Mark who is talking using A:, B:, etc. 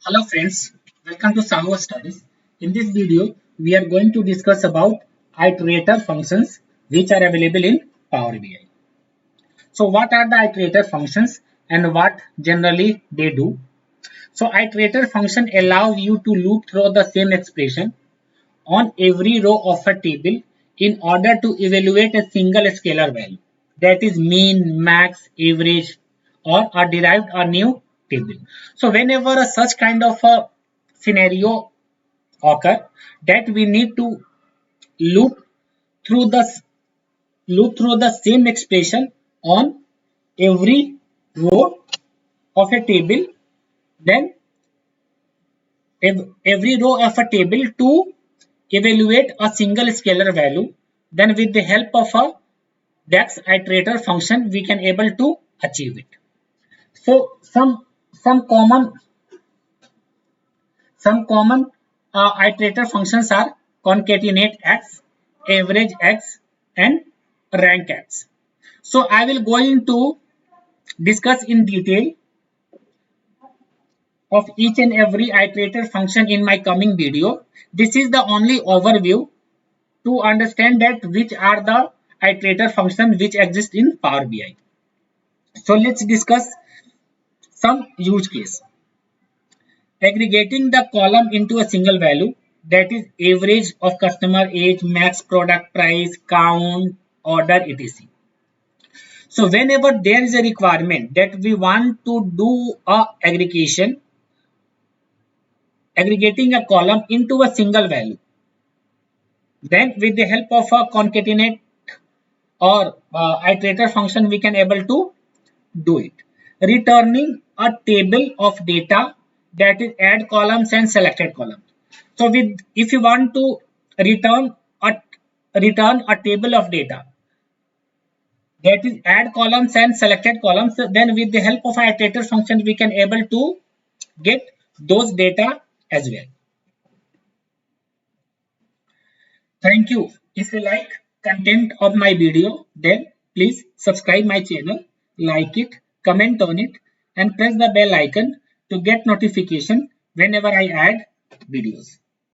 A: Hello friends, welcome to SahuStudies. In this video, we are going to discuss about iterator functions which are available in Power BI. So what are the iterator functions and what generally they do? So iterator function allow you to loop through the same expression on every row of a table in order to evaluate a single scalar value, that is mean, max, average, or are derived a new table. So whenever a such kind of a scenario occur, that we need to loop through the same expression on every row of a table, then every row of a table to evaluate a single scalar value. Then with the help of a DAX iterator function, we can able to achieve it. So some common iterator functions are concatenate x, average x, and rank x. So I will going to discuss in detail of each and every iterator function in my coming video. This is the only overview to understand that which are the iterator functions which exist in Power BI. So let's discuss some use case. Aggregating the column into a single value, that is average of customer age, max product price, count, order, etc. So whenever there is a requirement that we want to do a aggregating a column into a single value, then with the help of a concatenate or iterator function, we can able to do it. Returning a table of data, that is add columns and selected columns. So with if you want to return a table of data, that is add columns and selected columns, then with the help of iterator function we can able to get those data as well. Thank you. If you like content of my video, then please subscribe my channel, like it, comment on it, and press the bell icon to get notification whenever I add videos.